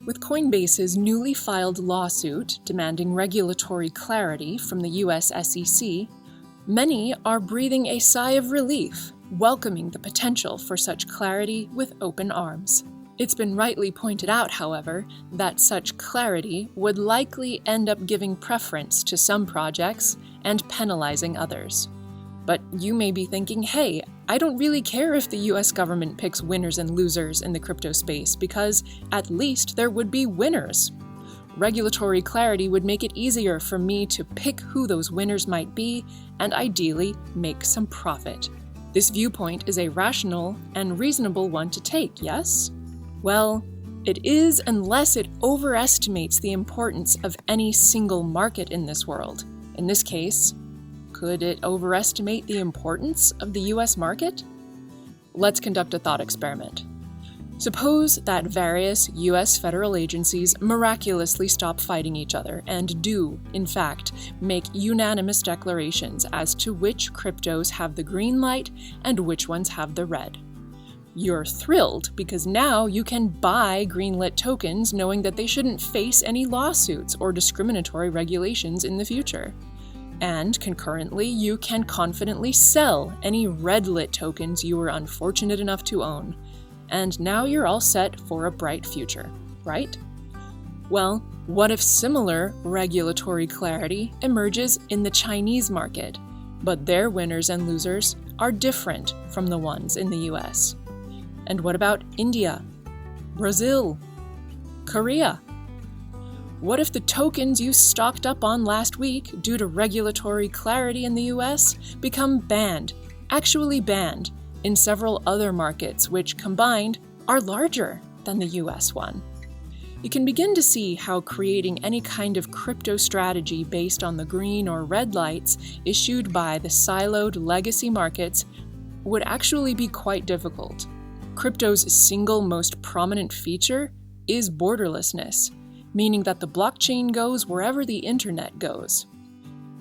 With Coinbase's newly filed lawsuit demanding regulatory clarity from the US SEC, many are breathing a sigh of relief, welcoming the potential for such clarity with open arms. It's been rightly pointed out, however, that such clarity would likely end up giving preference to some projects and penalizing others. But you may be thinking, hey, I don't really care if the US government picks winners and losers in the crypto space because at least there would be winners. Regulatory clarity would make it easier for me to pick who those winners might be and ideally make some profit. This viewpoint is a rational and reasonable one to take, yes? Well, it is unless it overestimates the importance of any single market in this world. In this case, could it overestimate the importance of the US market? Let's conduct a thought experiment. Suppose that various US federal agencies miraculously stop fighting each other and do, in fact, make unanimous declarations as to which cryptos have the green light and which ones have the red. You're thrilled because now you can buy greenlit tokens knowing that they shouldn't face any lawsuits or discriminatory regulations in the future. And concurrently, you can confidently sell any red-lit tokens you were unfortunate enough to own. And now you're all set for a bright future, right? Well, what if similar regulatory clarity emerges in the Chinese market, but their winners and losers are different from the ones in the US? And what about India, Brazil, Korea? What if the tokens you stocked up on last week due to regulatory clarity in the US become banned, actually banned, in several other markets which combined are larger than the US one? You can begin to see how creating any kind of crypto strategy based on the green or red lights issued by the siloed legacy markets would actually be quite difficult. Crypto's single most prominent feature is borderlessness, meaning that the blockchain goes wherever the internet goes.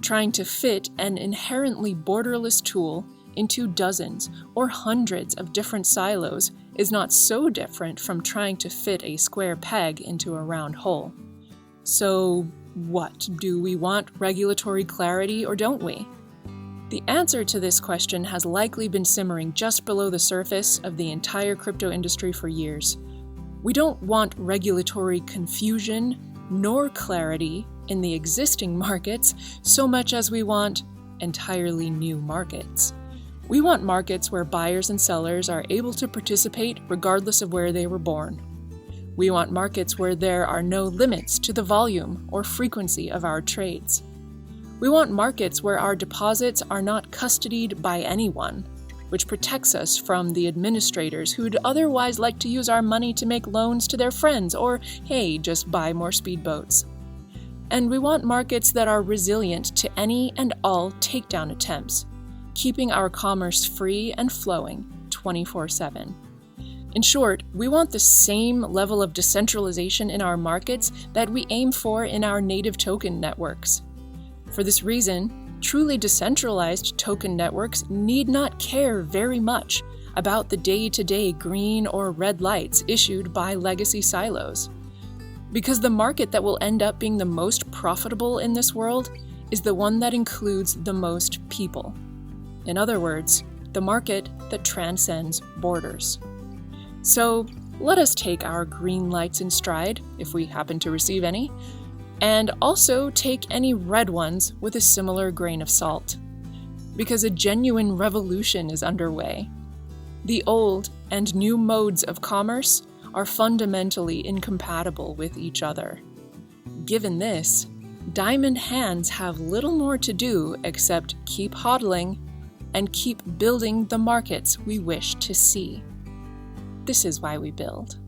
Trying to fit an inherently borderless tool into dozens or hundreds of different silos is not so different from trying to fit a square peg into a round hole. So, what? Do we want regulatory clarity or don't we? The answer to this question has likely been simmering just below the surface of the entire crypto industry for years. We don't want regulatory confusion nor clarity in the existing markets so much as we want entirely new markets. We want markets where buyers and sellers are able to participate regardless of where they were born. We want markets where there are no limits to the volume or frequency of our trades. We want markets where our deposits are not custodied by anyone, which protects us from the administrators who'd otherwise like to use our money to make loans to their friends or, hey, just buy more speedboats. And we want markets that are resilient to any and all takedown attempts, keeping our commerce free and flowing 24/7. In short, we want the same level of decentralization in our markets that we aim for in our native token networks. For this reason, truly decentralized token networks need not care very much about the day-to-day green or red lights issued by legacy silos. Because the market that will end up being the most profitable in this world is the one that includes the most people. In other words, the market that transcends borders. So let us take our green lights in stride, if we happen to receive any, and also take any red ones with a similar grain of salt. Because a genuine revolution is underway. The old and new modes of commerce are fundamentally incompatible with each other. Given this, diamond hands have little more to do except keep hodling and keep building the markets we wish to see. This is why we build.